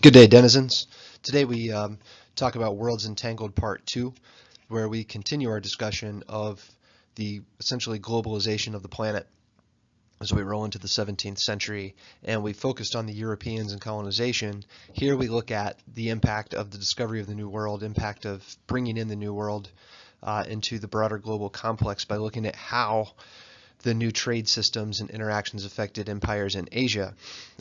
Good day, denizens. Today we talk about Worlds Entangled Part 2, where we continue our discussion of the essentially globalization of the planet as we roll into the 17th century, and we focused on the Europeans and colonization. Here we look at the impact of the discovery of the New World, impact of bringing in the New World into the broader global complex by looking at how the new trade systems and interactions affected empires in Asia.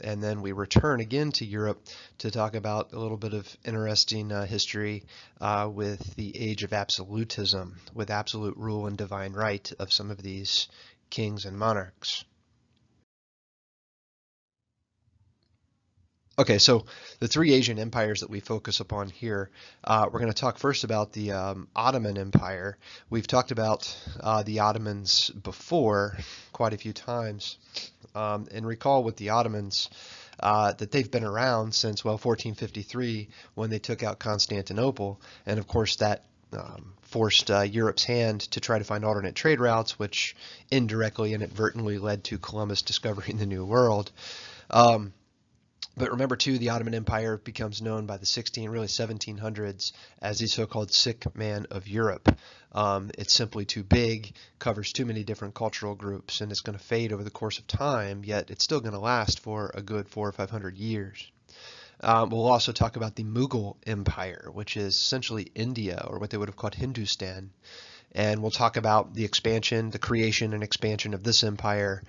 And then we return again to Europe to talk about a little bit of interesting history with the age of absolutism, with absolute rule and divine right of some of these kings and monarchs. Okay, so the three Asian empires that we focus upon here, we're going to talk first about the Ottoman Empire. We've talked about the Ottomans before quite a few times, and recall with the Ottomans that they've been around since, well, 1453 when they took out Constantinople, and of course that forced Europe's hand to try to find alternate trade routes, which indirectly, inadvertently led to Columbus discovering the New World. But remember, too, the Ottoman Empire becomes known by the 1700s as the so-called sick man of Europe. It's simply too big, covers too many different cultural groups, and it's going to fade over the course of time, yet it's still going to last for a good 400 or 500 years. We'll also talk about the Mughal Empire, which is essentially India, or what they would have called Hindustan. And we'll talk about the expansion, the creation and expansion of this empire,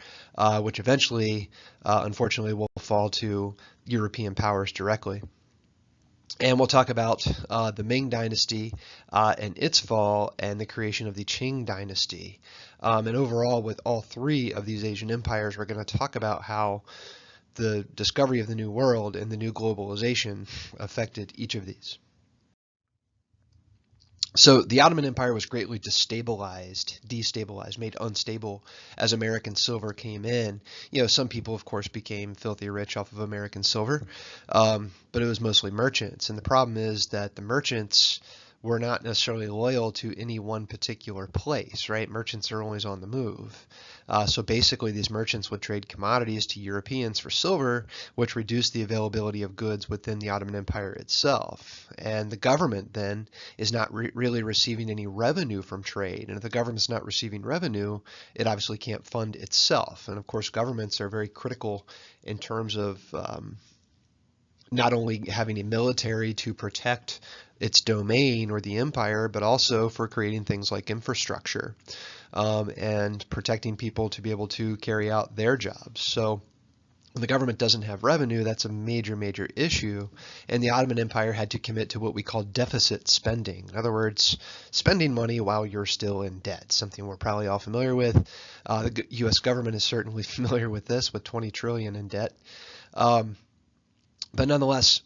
which eventually, unfortunately, will fall to European powers directly. And we'll talk about the Ming Dynasty and its fall and the creation of the Qing Dynasty. And overall, with all three of these Asian empires, we're going to talk about how the discovery of the New World and the new globalization affected each of these. So the Ottoman Empire was greatly destabilized, made unstable as American silver came in. You know, some people, of course, became filthy rich off of American silver, but it was mostly merchants. And the problem is that the merchants were not necessarily loyal to any one particular place, right? Merchants are always on the move. So basically, these merchants would trade commodities to Europeans for silver, which reduced the availability of goods within the Ottoman Empire itself. And the government then is not really receiving any revenue from trade. And if the government's not receiving revenue, it obviously can't fund itself. And of course, governments are very critical in terms of not only having a military to protect its domain or the empire, but also for creating things like infrastructure and protecting people to be able to carry out their jobs. So when the government doesn't have revenue, that's a major, major issue. And the Ottoman Empire had to commit to what we call deficit spending. In other words, spending money while you're still in debt, something we're probably all familiar with. The U.S. government is certainly familiar with this, with 20 trillion in debt. But nonetheless,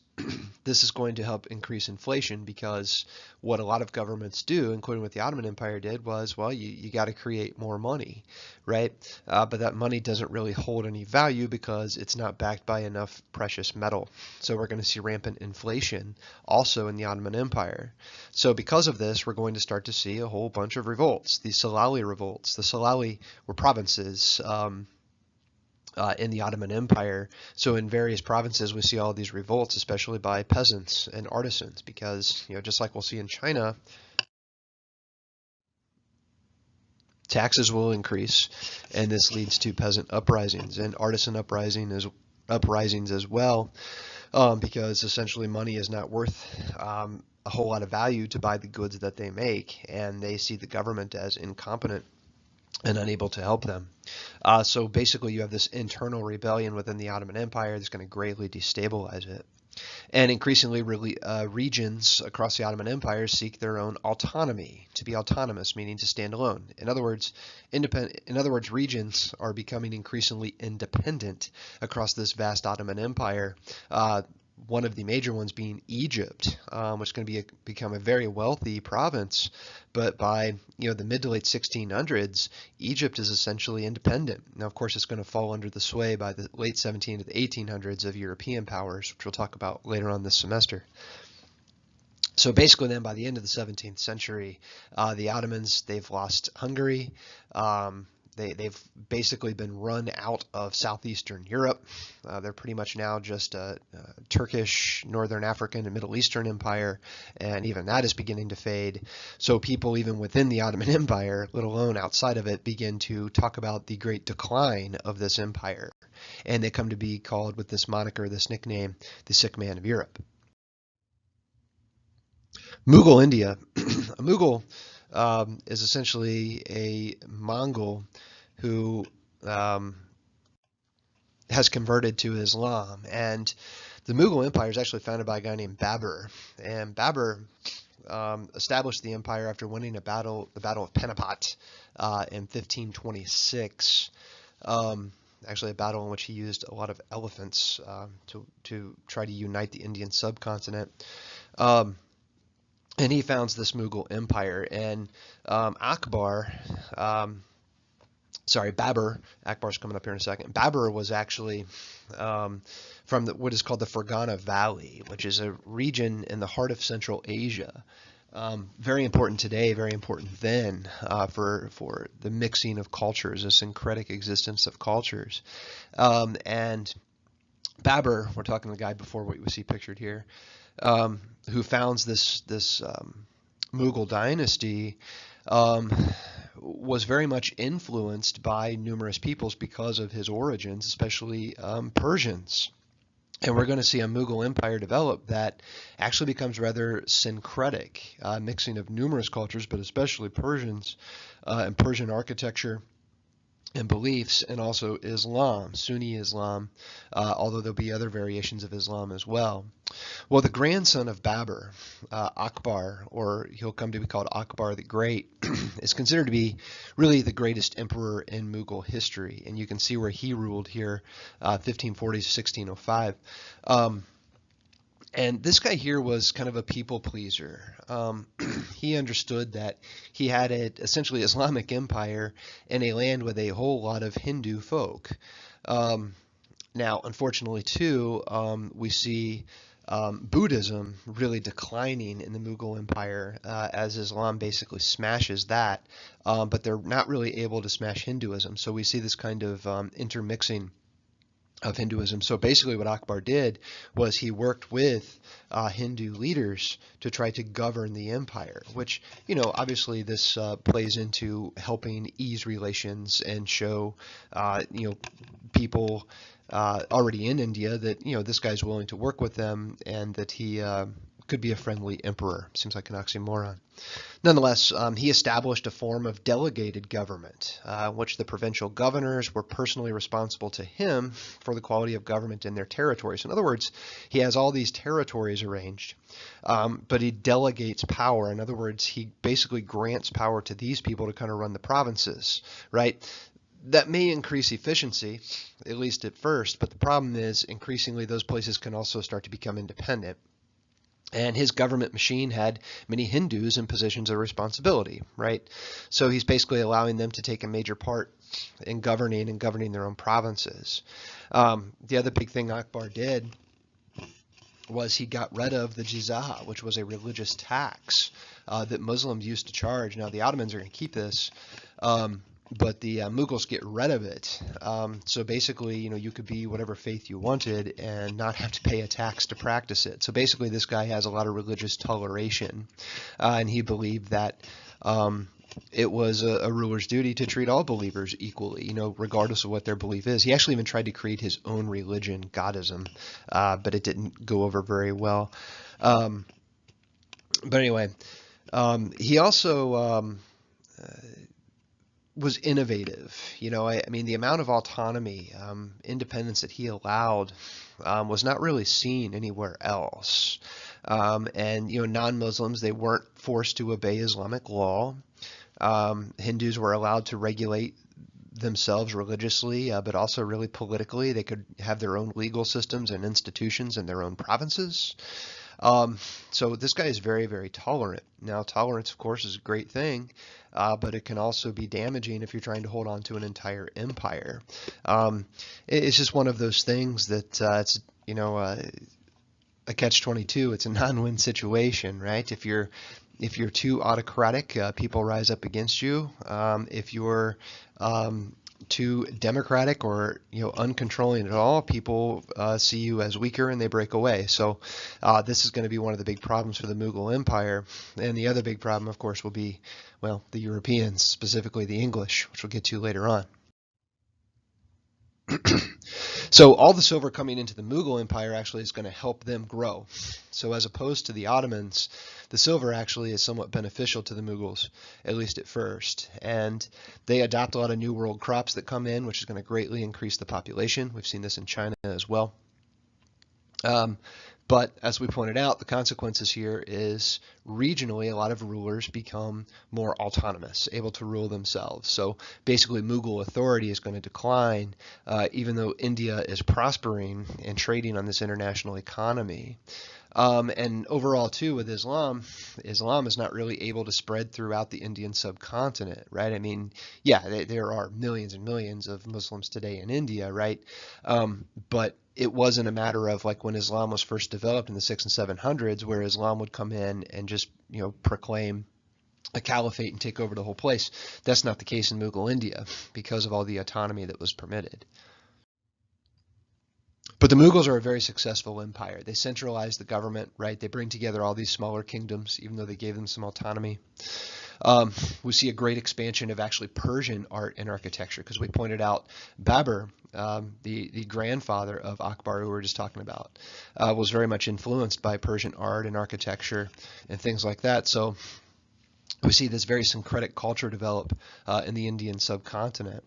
this is going to help increase inflation, because what a lot of governments do, including what the Ottoman Empire did, was, well, you got to create more money, right? But that money doesn't really hold any value because it's not backed by enough precious metal. So we're going to see rampant inflation also in the Ottoman Empire. So because of this, we're going to start to see a whole bunch of revolts, the Salauli revolts. The Salauli were provinces in the Ottoman Empire. So in various provinces, we see all these revolts, especially by peasants and artisans, because, you know, just like we'll see in China, taxes will increase, and this leads to peasant uprisings and artisan uprisings as well, because essentially money is not worth a whole lot of value to buy the goods that they make, and they see the government as incompetent and unable to help them. So basically, you have this internal rebellion within the Ottoman Empire that's going to greatly destabilize it. And increasingly, regions across the Ottoman Empire seek their own autonomy, to be autonomous, meaning to stand alone. In other words, regions are becoming increasingly independent across this vast Ottoman Empire. One of the major ones being Egypt, which is going to become a very wealthy province. But by the mid to late 1600s, Egypt is essentially independent. Now, of course, it's going to fall under the sway by the late 1700s to the 1800s of European powers, which we'll talk about later on this semester. So basically then, by the end of the 17th century, the Ottomans, they've lost Hungary, They've basically been run out of southeastern Europe. They're pretty much now just a Turkish, Northern African, and Middle Eastern empire, and even that is beginning to fade. So people even within the Ottoman Empire, let alone outside of it, begin to talk about the great decline of this empire. And they come to be called with this moniker, this nickname, the Sick Man of Europe. Mughal India. A Mughal is essentially a Mongol who has converted to Islam. And the Mughal Empire is actually founded by a guy named Babur. And Babur established the empire after winning the Battle of Panipat in 1526. Actually, a battle in which he used a lot of elephants to try to unite the Indian subcontinent. And he founds this Mughal empire. And Babur, Akbar's coming up here in a second. Babur was actually from what is called the Fergana Valley, which is a region in the heart of Central Asia. Very important today, very important then for the mixing of cultures, a syncretic existence of cultures. And Babur, we're talking the guy before what we see pictured here, who founds this Mughal dynasty, was very much influenced by numerous peoples because of his origins, especially Persians. And we're going to see a Mughal empire develop that actually becomes rather syncretic, mixing of numerous cultures, but especially Persians and Persian architecture and beliefs, and also Islam, Sunni Islam, although there'll be other variations of Islam as well. Well, the grandson of Babur, Akbar, or he'll come to be called Akbar the Great, is considered to be really the greatest emperor in Mughal history. And you can see where he ruled here, 1540 to 1605. And this guy here was kind of a people pleaser. He understood that he had an essentially Islamic empire in a land with a whole lot of Hindu folk. Now, unfortunately, too, we see Buddhism really declining in the Mughal Empire as Islam basically smashes that, but they're not really able to smash Hinduism. So we see this kind of intermixing of Hinduism. So basically what Akbar did was he worked with Hindu leaders to try to govern the empire, which, obviously this plays into helping ease relations and show, people already in India that, this guy's willing to work with them and that he could be a friendly emperor. Seems like an oxymoron. Nonetheless, he established a form of delegated government, which the provincial governors were personally responsible to him for the quality of government in their territories. In other words, he has all these territories arranged, but he delegates power. In other words, he basically grants power to these people to kind of run the provinces, right? That may increase efficiency, at least at first, but the problem is increasingly those places can also start to become independent. And his government machine had many Hindus in positions of responsibility, right? So he's basically allowing them to take a major part in governing their own provinces. The other big thing Akbar did was he got rid of the jizya, which was a religious tax that Muslims used to charge. Now the Ottomans are going to keep this, but the Mughals get rid of it. So basically, you could be whatever faith you wanted and not have to pay a tax to practice it. So basically, this guy has a lot of religious toleration, and he believed that it was a ruler's duty to treat all believers equally, regardless of what their belief is. He actually even tried to create his own religion, Godism, but it didn't go over very well. But anyway, he also was innovative. I mean, the amount of autonomy, independence that he allowed was not really seen anywhere else. And, non-Muslims, they weren't forced to obey Islamic law. Hindus were allowed to regulate themselves religiously, but also really politically. They could have their own legal systems and institutions in their own provinces. So this guy is very, very tolerant. Now, tolerance, of course, is a great thing, but it can also be damaging if you're trying to hold on to an entire empire. It's just one of those things that it's, a catch-22. It's a non-win situation, right? If you're If you're too autocratic, people rise up against you. If you're too democratic or uncontrolling at all, people see you as weaker and they break away. So this is going to be one of the big problems for the Mughal Empire. And the other big problem, of course, will be, well, the Europeans, specifically the English, which we'll get to later on. So all the silver coming into the Mughal Empire actually is going to help them grow. So as opposed to the Ottomans, the silver actually is somewhat beneficial to the Mughals, at least at first. And they adopt a lot of new world crops that come in, which is going to greatly increase the population. We've seen this in China as well. But as we pointed out, the consequences here is regionally a lot of rulers become more autonomous, able to rule themselves. So basically Mughal authority is going to decline, even though India is prospering and trading on this international economy. And overall, too, with Islam is not really able to spread throughout the Indian subcontinent, right? I mean, yeah, there are millions and millions of Muslims today in India, right? But it wasn't a matter of like when Islam was first developed in the 600s and 700s, where Islam would come in and just, proclaim a caliphate and take over the whole place. That's not the case in Mughal India because of all the autonomy that was permitted. But the Mughals are a very successful empire. They centralize the government, right? They bring together all these smaller kingdoms, even though they gave them some autonomy. We see a great expansion of actually Persian art and architecture, because we pointed out Babur, the grandfather of Akbar, who we were just talking about, was very much influenced by Persian art and architecture and things like that. So we see this very syncretic culture develop in the Indian subcontinent.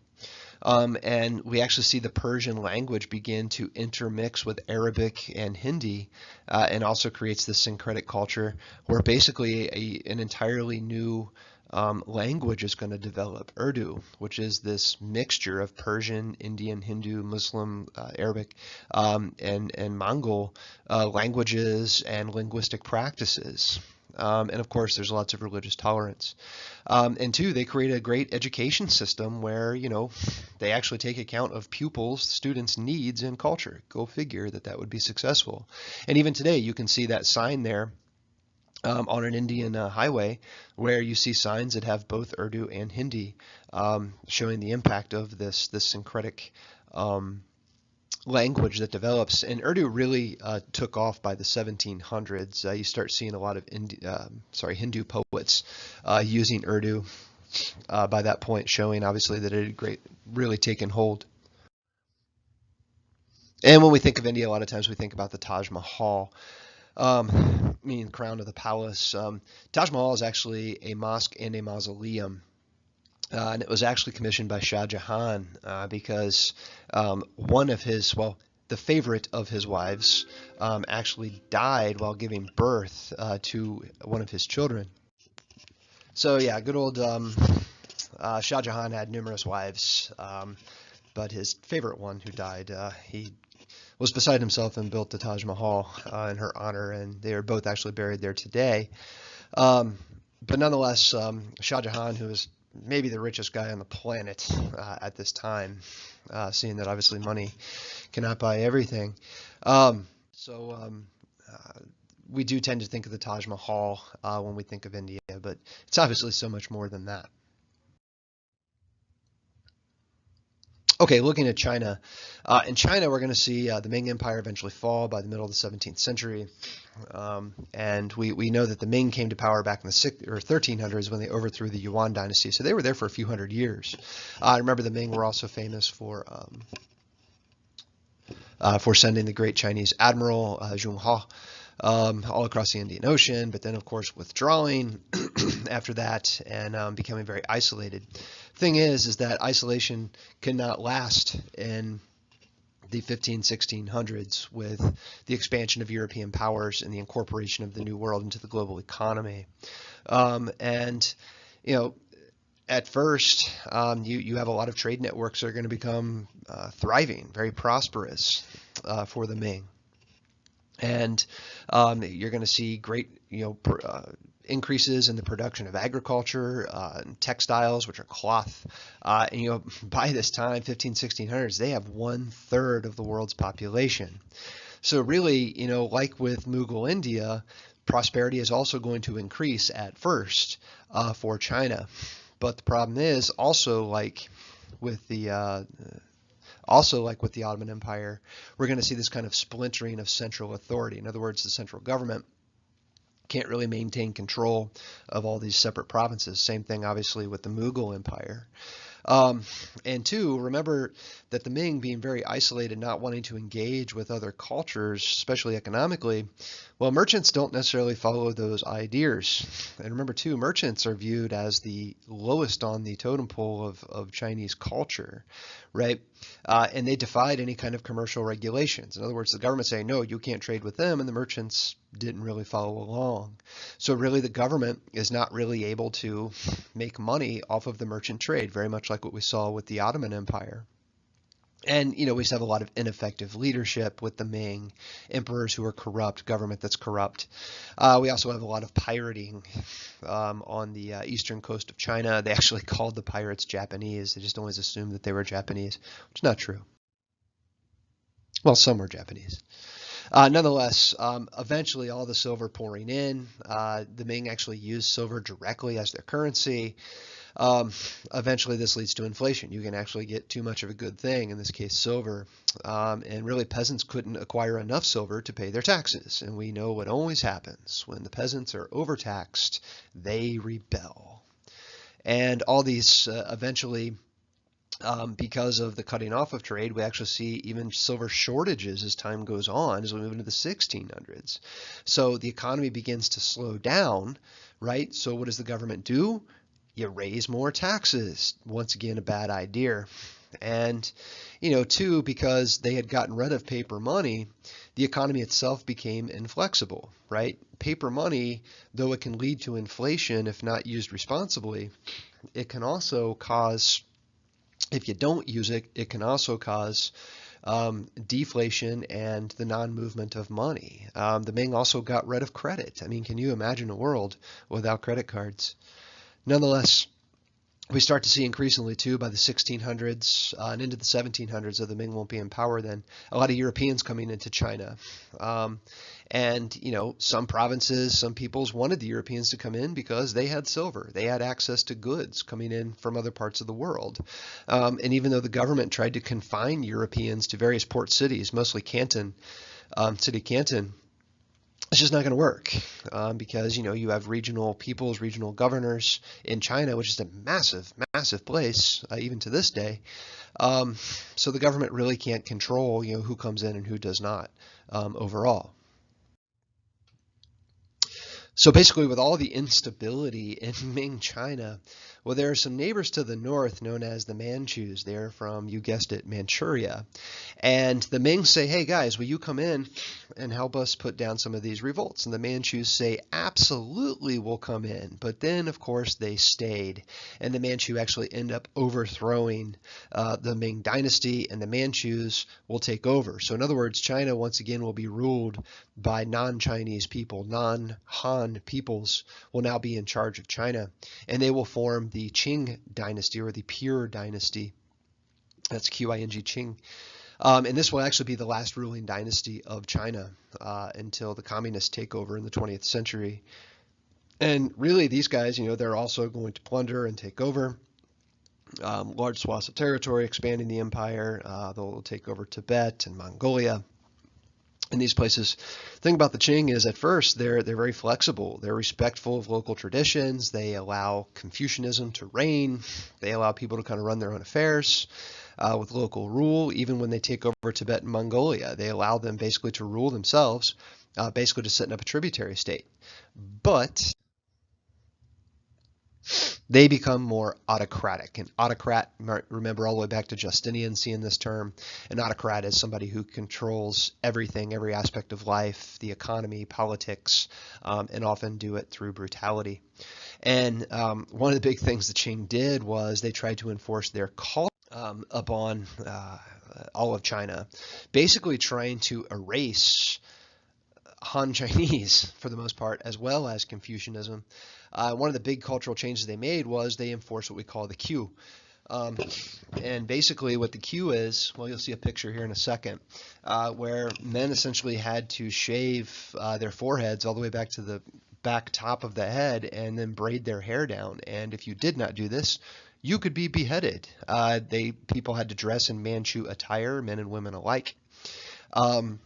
And we actually see the Persian language begin to intermix with Arabic and Hindi, and also creates this syncretic culture where basically an entirely new language is going to develop, Urdu, which is this mixture of Persian, Indian, Hindu, Muslim, Arabic, and Mongol languages and linguistic practices. And of course, there's lots of religious tolerance. And two, they create a great education system where, they actually take account of pupils, students' needs and culture. Go figure that would be successful. And even today, you can see that sign there on an Indian highway where you see signs that have both Urdu and Hindi, showing the impact of this syncretic language that develops. And Urdu really took off by the 1700s. You start seeing a lot of Hindu poets using Urdu by that point, showing obviously that it had really taken hold. And when we think of India, a lot of times we think about the Taj Mahal, meaning the crown of the palace. Taj Mahal is actually a mosque and a mausoleum. And it was actually commissioned by Shah Jahan because one of his, the favorite of his wives, actually died while giving birth to one of his children. So yeah, good old Shah Jahan had numerous wives, but his favorite one who died, he was beside himself and built the Taj Mahal in her honor, and they are both actually buried there today. But nonetheless, Shah Jahan, who was maybe the richest guy on the planet at this time, seeing that obviously money cannot buy everything. We do tend to think of the Taj Mahal when we think of India, but it's obviously so much more than that. Okay, looking at China. In China, we're going to see the Ming Empire eventually fall by the middle of the 17th century. And we know that the Ming came to power back in the 1300s when they overthrew the Yuan dynasty. So they were there for a few hundred years. Remember, the Ming were also famous for sending the great Chinese admiral, Zheng He, all across the Indian Ocean, but then, of course, withdrawing after that and becoming very isolated. Thing is that isolation cannot last in the 1600s with the expansion of European powers and the incorporation of the New World into the global economy. At first, you have a lot of trade networks that are going to become thriving, very prosperous for the Ming. And you're going to see great, increases in the production of agriculture, and textiles, which are cloth. And, by this time, 1600s, they have 1/3 of the world's population. So really, like with Mughal India, prosperity is also going to increase at first for China. But the problem is also like with the Ottoman Empire, we're going to see this kind of splintering of central authority. In other words, the central government can't really maintain control of all these separate provinces. Same thing, obviously, with the Mughal Empire. And two, remember that the Ming, being very isolated, not wanting to engage with other cultures, especially economically, well, merchants don't necessarily follow those ideas. And remember, too, merchants are viewed as the lowest on the totem pole of Chinese culture, right? And they defied any kind of commercial regulations. In other words, the government saying, no, you can't trade with them, and the merchants didn't really follow along. So really the government is not really able to make money off of the merchant trade, very much like what we saw with the Ottoman Empire. And, we just have a lot of ineffective leadership with the Ming, emperors who are corrupt, government that's corrupt. We also have a lot of pirating on the eastern coast of China. They actually called the pirates Japanese. They just always assumed that they were Japanese, which is not true. Well, some were Japanese. Nonetheless, eventually all the silver pouring in, the Ming actually used silver directly as their currency. Eventually this leads to inflation. You can actually get too much of a good thing, in this case silver, and really peasants couldn't acquire enough silver to pay their taxes. And we know what always happens when the peasants are overtaxed, they rebel. And all these eventually, because of the cutting off of trade, we actually see even silver shortages as time goes on, as we move into the 1600s. So the economy begins to slow down, right? So what does the government do? You raise more taxes. Once again, a bad idea. And, too, because they had gotten rid of paper money, the economy itself became inflexible, right? Paper money, though it can lead to inflation if not used responsibly, it can also cause, if you don't use it, it can also cause deflation and the non-movement of money. The Ming also got rid of credit. I mean, can you imagine a world without credit cards? Nonetheless, we start to see increasingly, too, by the 1600s and into the 1700s, though the Ming won't be in power then, a lot of Europeans coming into China. And, some provinces, some peoples wanted the Europeans to come in because they had silver. They had access to goods coming in from other parts of the world. And even though the government tried to confine Europeans to various port cities, mostly Canton, Canton, it's just not going to work because, you have regional peoples, regional governors in China, which is a massive, massive place, even to this day. So the government really can't control, who comes in and who does not overall. So basically, with all the instability in Ming China, well, there are some neighbors to the north known as the Manchus. They're from, you guessed it, Manchuria. And the Ming say, hey guys, will you come in and help us put down some of these revolts? And the Manchus say, absolutely, we'll come in. But then, of course, they stayed. And the Manchu actually end up overthrowing the Ming dynasty, and the Manchus will take over. So in other words, China once again will be ruled by non-Chinese people. Non-Han peoples will now be in charge of China, and they will form the Qing dynasty, or the Pure dynasty. That's Qing, Qing. And this will actually be the last ruling dynasty of China until the communists take over in the 20th century. And really, these guys, they're also going to plunder and take over large swaths of territory, expanding the empire. They'll take over Tibet and Mongolia. In these places, the thing about the Qing is at first they're very flexible. They're respectful of local traditions. They allow Confucianism to reign. They allow people to kind of run their own affairs with local rule. Even when they take over Tibet and Mongolia, they allow them basically to rule themselves, basically to setting up a tributary state. But they become more autocratic. An autocrat, remember all the way back to Justinian seeing this term, an autocrat is somebody who controls everything, every aspect of life, the economy, politics, and often do it through brutality. And one of the big things the Qing did was they tried to enforce their culture upon all of China, basically trying to erase Han Chinese for the most part, as well as Confucianism. One of the big cultural changes they made was they enforced what we call the queue. Um, and basically what the Q is, well, you'll see a picture here in a second, where men essentially had to shave their foreheads all the way back to the back top of the head and then braid their hair down. And if you did not do this, you could be beheaded. People had to dress in Manchu attire, men and women alike. Um,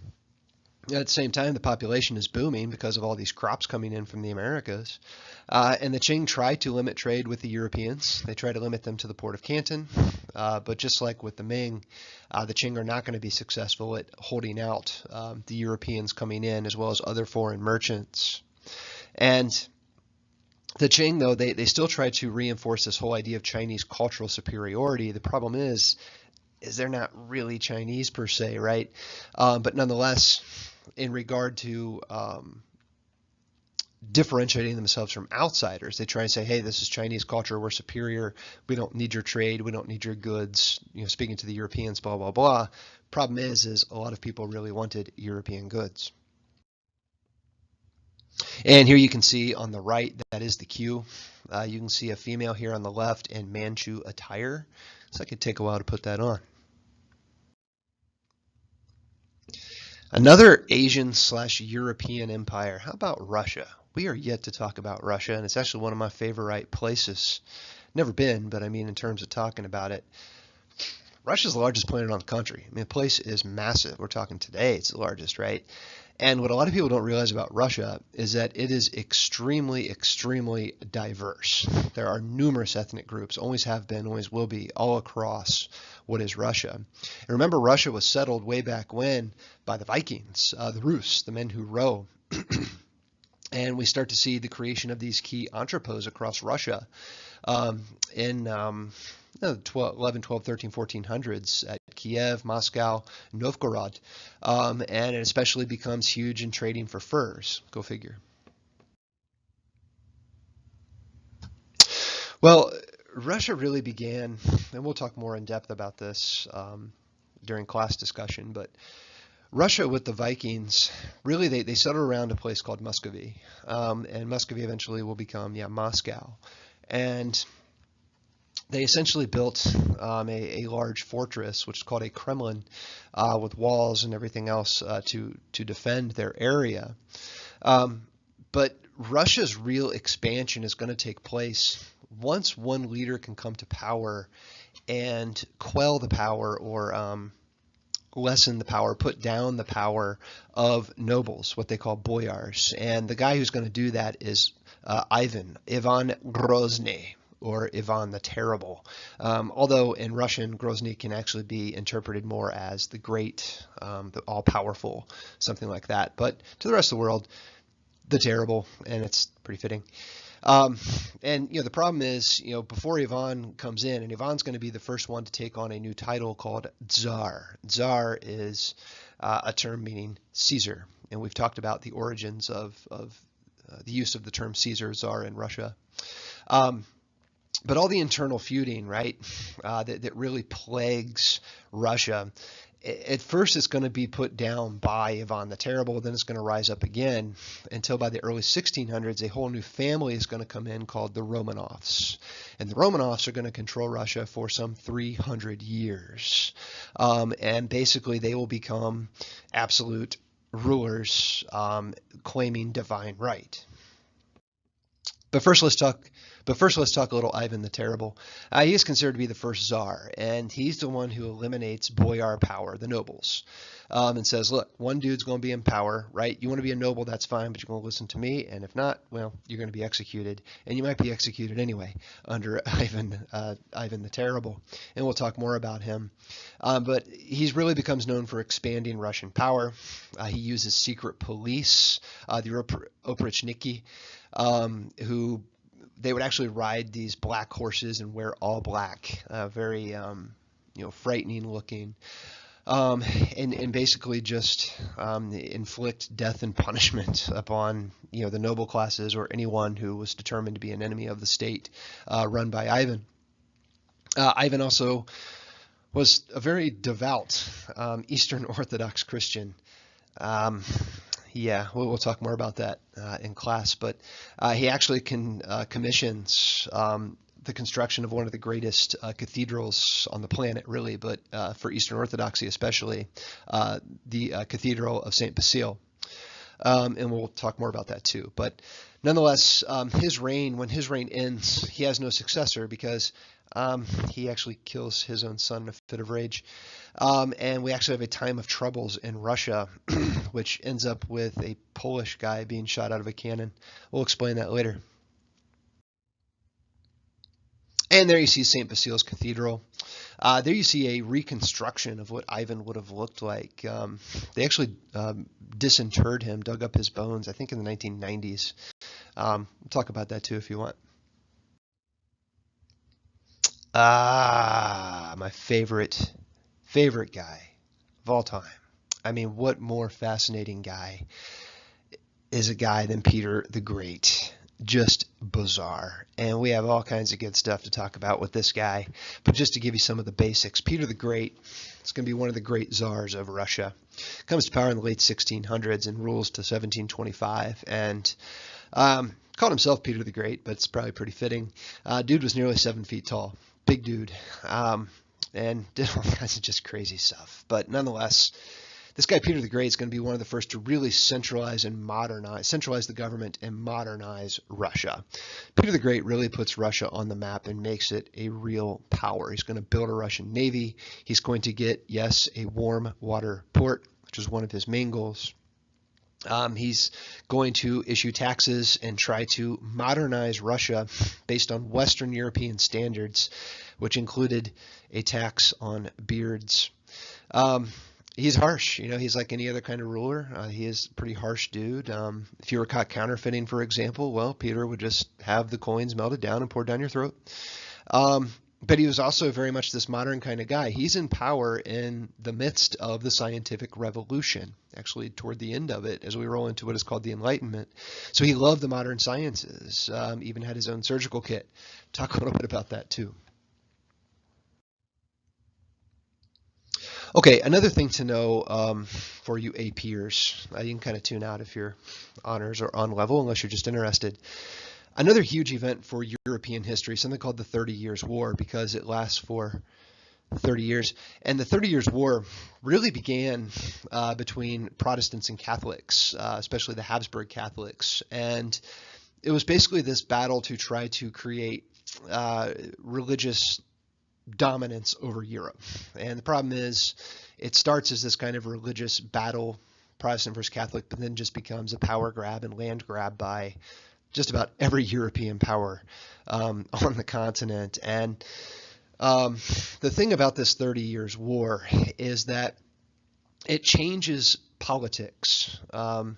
at the same time, the population is booming because of all these crops coming in from the Americas. And the Qing tried to limit trade with the Europeans. They tried to limit them to the port of Canton. But just like with the Ming, the Qing are not going to be successful at holding out the Europeans coming in, as well as other foreign merchants. And the Qing, though, they still try to reinforce this whole idea of Chinese cultural superiority. The problem is they're not really Chinese per se, right? But nonetheless, in regard to differentiating themselves from outsiders, they try and say, hey, this is Chinese culture, we're superior, we don't need your trade, we don't need your goods, speaking to the Europeans, blah, blah, blah. Problem is a lot of people really wanted European goods. And here you can see on the right, that is the Q. You can see a female here on the left in Manchu attire. So it could take a while to put that on. Another Asian/European empire. How about Russia? We are yet to talk about Russia, and it's actually one of my favorite places. Never been, but I mean in terms of talking about it. Russia's the largest planet on the country. I mean, the place is massive. We're talking today, it's the largest, right? And what a lot of people don't realize about Russia is that it is extremely, extremely diverse. There are numerous ethnic groups, always have been, always will be, all across what is Russia. And remember, Russia was settled way back when by the Vikings, the Rus, the men who row. And we start to see the creation of these key entrepôts across Russia in 11, 12, 13, 1400s at Kiev, Moscow, Novgorod. And it especially becomes huge in trading for furs. Go figure. Well, Russia really began, and we'll talk more in depth about this during class discussion, but Russia with the Vikings, really they settled around a place called Muscovy, and Muscovy eventually will become, Moscow. And they essentially built a large fortress, which is called a Kremlin, with walls and everything else to defend their area. But Russia's real expansion is going to take place once one leader can come to power and quell the power or lessen the power, put down the power of nobles, what they call boyars. And the guy who's going to do that is Ivan Grozny, or Ivan the Terrible. Although in Russian, Grozny can actually be interpreted more as the great, the all-powerful, something like that. But to the rest of the world, the Terrible, and it's pretty fitting. And the problem is, before Ivan comes in, and Ivan's going to be the first one to take on a new title called Tsar. Tsar is a term meaning Caesar, and we've talked about the origins of the use of the term Caesar, Tsar in Russia. But all the internal feuding, right, that really plagues Russia, at first it's going to be put down by Ivan the Terrible, then it's going to rise up again until by the early 1600s, a whole new family is going to come in called the Romanovs. And the Romanovs are going to control Russia for some 300 years. And basically they will become absolute rulers, claiming divine right. But first, let's talk a little Ivan the Terrible. He is considered to be the first Tsar, and he's the one who eliminates boyar power, the nobles, and says, look, one dude's going to be in power, right? You want to be a noble, that's fine, but you're going to listen to me, and if not, well, you're going to be executed, and you might be executed anyway under Ivan the Terrible, and we'll talk more about him. But he really becomes known for expanding Russian power. He uses secret police, the Oprichniki, who they would actually ride these black horses and wear all black, very frightening looking, and basically just inflict death and punishment upon the noble classes or anyone who was determined to be an enemy of the state, run by Ivan. Ivan also was a very devout Eastern Orthodox Christian. Yeah, we'll talk more about that in class, but he actually commissions the the construction of one of the greatest cathedrals on the planet, really, but for Eastern Orthodoxy especially, the Cathedral of St. Basile. And we'll talk more about that too. But nonetheless, when his reign ends, he has no successor because he actually kills his own son in a fit of rage. And we actually have a time of troubles in Russia, which ends up with a Polish guy being shot out of a cannon. We'll explain that later. And there you see St. Basile's Cathedral. There you see a reconstruction of what Ivan would have looked like. They actually disinterred him, dug up his bones, I think in the 1990s. We'll talk about that too if you want. My favorite guy of all time. I mean, what more fascinating guy is a guy than Peter the Great? Just bizarre. And we have all kinds of good stuff to talk about with this guy. But just to give you some of the basics, Peter the Great is going to be one of the great czars of Russia. Comes to power in the late 1600s and rules to 1725. And called himself Peter the Great, but it's probably pretty fitting. Dude was nearly 7 feet tall. Big dude. And did all kinds of just crazy stuff. But nonetheless, this guy Peter the Great is going to be one of the first to really centralize the government and modernize Russia. Peter the Great really puts Russia on the map and makes it a real power. He's going to build a Russian navy. He's going to get, yes, a warm water port, which is one of his main goals. He's going to issue taxes and try to modernize Russia based on Western European standards, which included a tax on beards. He's harsh. He's like any other kind of ruler. He is a pretty harsh dude. If you were caught counterfeiting, for example, well, Peter would just have the coins melted down and poured down your throat. But he was also very much this modern kind of guy. He's in power in the midst of the scientific revolution, actually toward the end of it, as we roll into what is called the Enlightenment. So he loved the modern sciences, even had his own surgical kit. Talk a little bit about that too. Okay, another thing to know for you APers, you can kind of tune out if you're honors or on level, unless you're just interested. Another huge event for European history, something called the 30 Years' War, because it lasts for 30 years. And the 30 Years' War really began between Protestants and Catholics, especially the Habsburg Catholics. And it was basically this battle to try to create religious dominance over Europe. And the problem is it starts as this kind of religious battle, Protestant versus Catholic, but then just becomes a power grab and land grab by just about every European power on the continent. And the thing about this 30 Years' War is that it changes politics and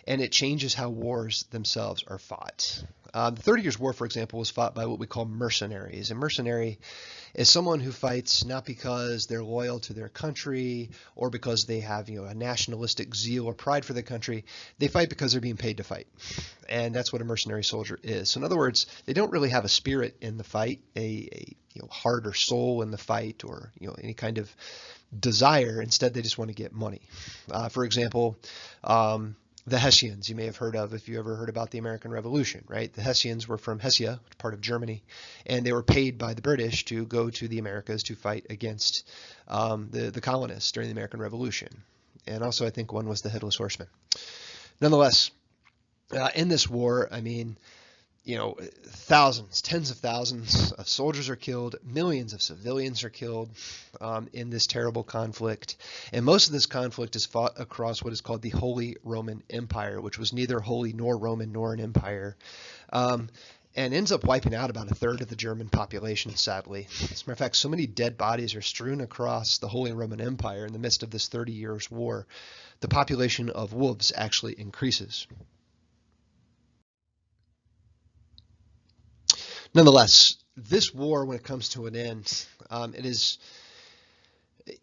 it changes how wars themselves are fought. The 30 Years' War, for example, was fought by what we call mercenaries. A mercenary is someone who fights not because they're loyal to their country or because they have a nationalistic zeal or pride for the country. They fight because they're being paid to fight. And that's what a mercenary soldier is. So in other words, they don't really have a spirit in the fight, a heart or soul in the fight, or any kind of desire. Instead, they just want to get money. For example, the Hessians, you may have heard of if you ever heard about the American Revolution, right? The Hessians were from Hessia, part of Germany, and they were paid by the British to go to the Americas to fight against the colonists during the American Revolution. And also, I think one was the Headless Horseman. Nonetheless, in this war, I mean, thousands, tens of thousands of soldiers are killed, millions of civilians are killed in this terrible conflict. And most of this conflict is fought across what is called the Holy Roman Empire, which was neither holy nor Roman nor an empire, and ends up wiping out about a third of the German population, sadly. As a matter of fact, so many dead bodies are strewn across the Holy Roman Empire in the midst of this 30 Years' War. The population of wolves actually increases. Nonetheless, this war, when it comes to an end, it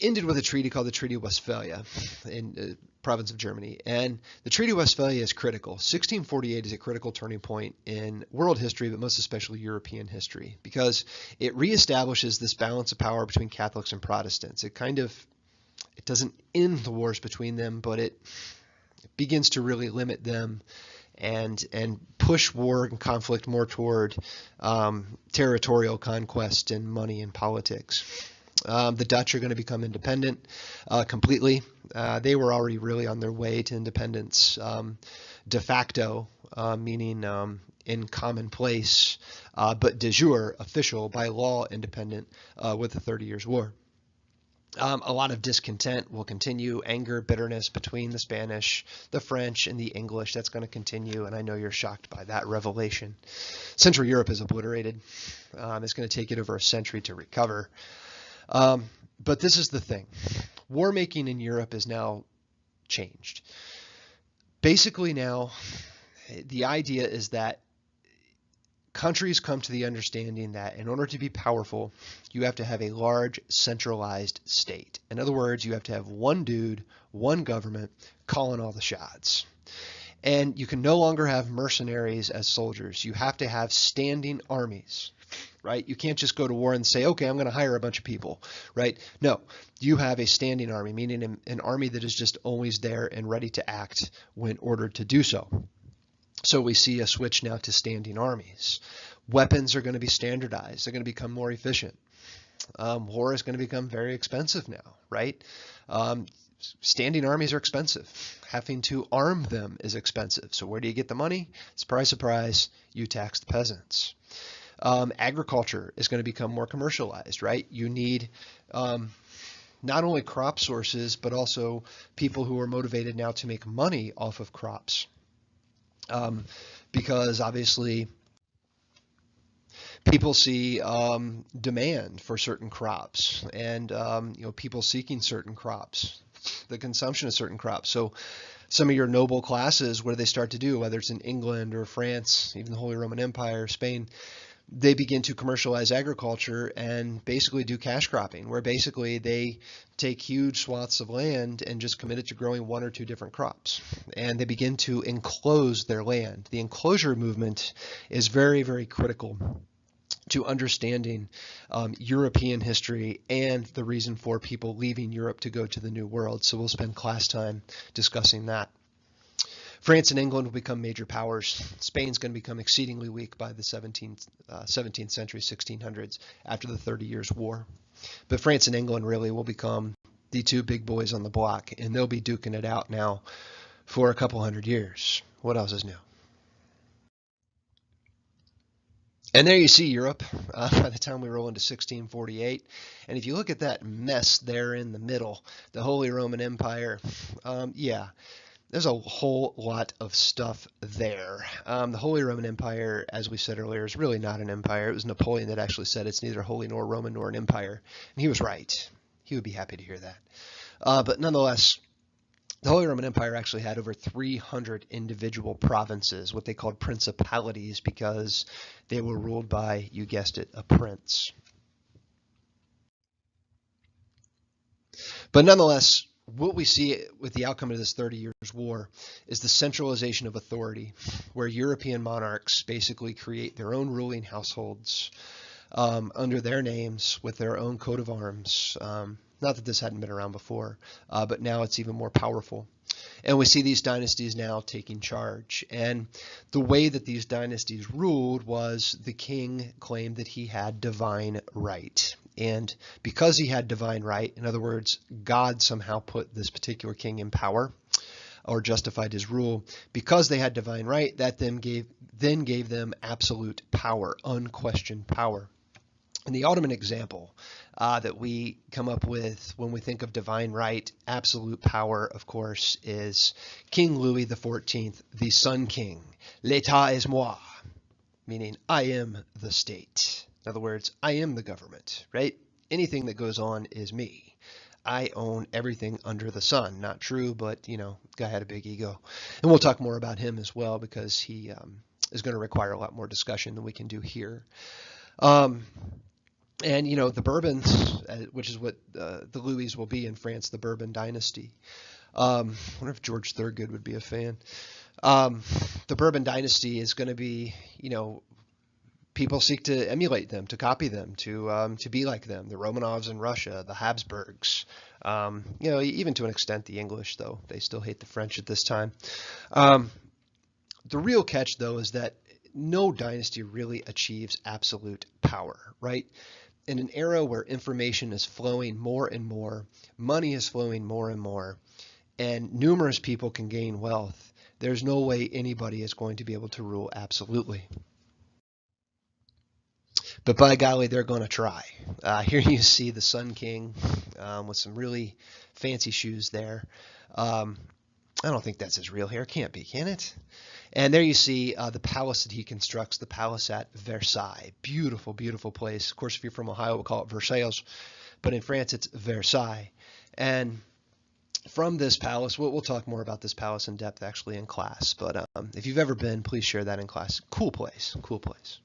ended with a treaty called the Treaty of Westphalia in the province of Germany. And the Treaty of Westphalia is critical. 1648 is a critical turning point in world history, but most especially European history, because it reestablishes this balance of power between Catholics and Protestants. It doesn't end the wars between them, but it begins to really limit them and push war and conflict more toward territorial conquest and money and politics. The Dutch are going to become independent completely. They were already really on their way to independence de facto, meaning in commonplace, but de jure, official, by law, independent with the 30 Years' War. A lot of discontent will continue, anger, bitterness between the Spanish, the French, and the English. That's going to continue, and I know you're shocked by that revelation. Central Europe is obliterated. It's going to take it over a century to recover. But this is the thing. War making in Europe is now changed. Basically now, the idea is that countries come to the understanding that in order to be powerful, you have to have a large centralized state. In other words, you have to have one dude, one government calling all the shots. And you can no longer have mercenaries as soldiers. You have to have standing armies, right? You can't just go to war and say, okay, I'm going to hire a bunch of people, right? No, you have a standing army, meaning an army that is just always there and ready to act when ordered to do so. So we see a switch now to standing armies. Weapons are going to be standardized. They're going to become more efficient. War is going to become very expensive now, right? Standing armies are expensive. Having to arm them is expensive. So where do you get the money? Surprise, surprise, you tax the peasants. Agriculture is going to become more commercialized, right? You need not only crop sources, but also people who are motivated now to make money off of crops. Because obviously people see demand for certain crops and people seeking certain crops, the consumption of certain crops. So some of your noble classes, what do they start to do, whether it's in England or France, even the Holy Roman Empire, Spain, they begin to commercialize agriculture and basically do cash cropping, where basically they take huge swaths of land and just commit it to growing one or two different crops. And they begin to enclose their land. The enclosure movement is very, very critical to understanding European history and the reason for people leaving Europe to go to the New World. So we'll spend class time discussing that. France and England will become major powers. Spain's going to become exceedingly weak by the 17th century, 1600s, after the 30 Years' War. But France and England really will become the two big boys on the block, and they'll be duking it out now for a couple hundred years. What else is new? And there you see Europe by the time we roll into 1648. And if you look at that mess there in the middle, the Holy Roman Empire, yeah, there's a whole lot of stuff there. The Holy Roman Empire, as we said earlier, is really not an empire. It was Napoleon that actually said it's neither holy nor Roman nor an empire. And he was right. He would be happy to hear that. But nonetheless, the Holy Roman Empire actually had over 300 individual provinces, what they called principalities, because they were ruled by, you guessed it, a prince. But nonetheless, what we see with the outcome of this 30 Years' War is the centralization of authority, where European monarchs basically create their own ruling households under their names with their own coat of arms. Not that this hadn't been around before, but now it's even more powerful. And we see these dynasties now taking charge. And the way that these dynasties ruled was the king claimed that he had divine right. And because he had divine right, in other words, God somehow put this particular king in power or justified his rule, because they had divine right, that then gave them absolute power, unquestioned power. And the Ottoman example that we come up with when we think of divine right, absolute power, of course, is King Louis XIV, the Sun King. L'État est moi, meaning I am the state. In other words, I am the government, right? Anything that goes on is me. I own everything under the sun. Not true, but, guy had a big ego. And we'll talk more about him as well, because he is going to require a lot more discussion than we can do here. And, the Bourbons, which is what the Louis will be in France, the Bourbon dynasty. I wonder if George Thorogood would be a fan. The Bourbon dynasty is going to be, people seek to emulate them, to copy them, to be like them. The Romanovs in Russia, the Habsburgs, even to an extent the English, though they still hate the French at this time. The real catch, though, is that no dynasty really achieves absolute power, right? In an era where information is flowing more and more, money is flowing more and more, and numerous people can gain wealth, there's no way anybody is going to be able to rule absolutely. But by golly, they're going to try. Here you see the Sun King with some really fancy shoes there. I don't think that's his real hair. Can't be, can it? And there you see the palace that he constructs, the palace at Versailles. Beautiful, beautiful place. Of course, if you're from Ohio, we'll call it Versailles. But in France, it's Versailles. And from this palace, we'll talk more about this palace in depth actually in class. But if you've ever been, please share that in class. Cool place, cool place.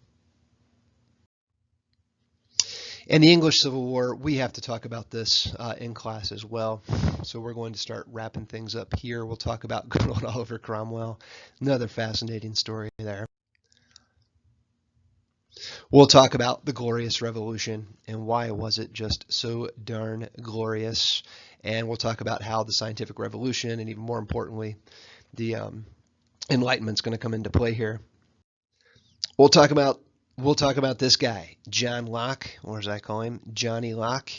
And the English Civil War, we have to talk about this in class as well. So we're going to start wrapping things up here. We'll talk about good old Oliver Cromwell. Another fascinating story there. We'll talk about the Glorious Revolution and why was it just so darn glorious. And we'll talk about how the scientific revolution and even more importantly, the Enlightenment's going to come into play here. We'll talk about this guy, John Locke, or as I call him, Johnny Locke,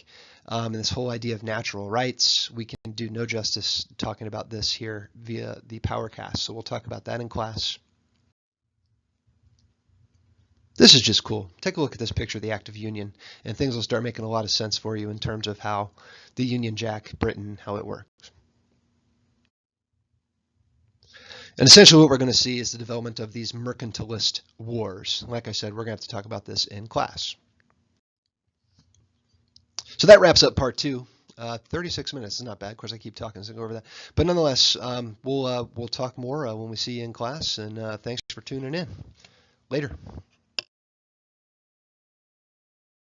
and this whole idea of natural rights. We can do no justice talking about this here via the PowerCast, so we'll talk about that in class. This is just cool. Take a look at this picture of the Act of Union, and things will start making a lot of sense for you in terms of how the Union Jack, Britain, how it works. And essentially what we're going to see is the development of these mercantilist wars. Like I said, we're going to have to talk about this in class. So that wraps up part 2. 36 minutes is not bad. Of course, I keep talking, so go over that. But nonetheless, we'll talk more when we see you in class, and thanks for tuning in. Later.